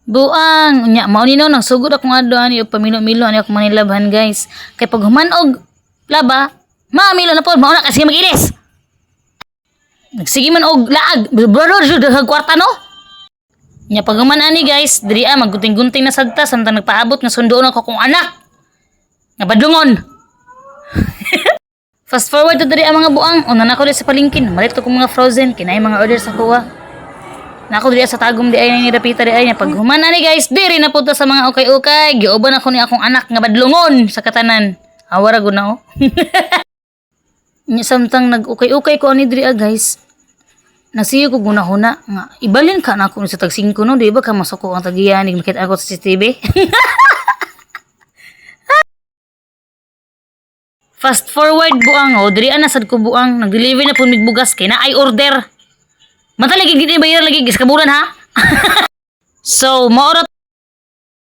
Buang, nya mao nino nang sugod akong adto ani og pamilo-milo ani ako manilabhan guys. Kay pag humanog laba, mamilo na pod mao na kasi magilis. Nagsige man og laag, brother jud sa kwarta no. Nya pag human ani guys, diri maggunting-gunting na sadta samtang nagpaabot nga sundoon ako kong anak. Nga badlungon. Fast forward to diri mga buang, una na ko sa palingkin, malit ko mga frozen, kinay mga order sa kuha. Nako diri sa tagom di ay ni dapita di ay nya pag human ani guys, diri na punta sa mga ukay-ukay, giuban ako ni akong anak nga badlungon sa katanan. Awara gud na oh. Nya samtang nag-ukay-ukay ko ani diri guys. Nasiyo ko gunahuna nga ibalin ka na ako sa tag 5 no, di ba ka masuko ang tagiyan nig makita ako sa CCTV. Fast forward buang oh, diri ana sad ko buang, nag-deliver na pud mig bugas kay na ay order. Mata lagi gid bayar lagi gis kaburan ha. So, maorat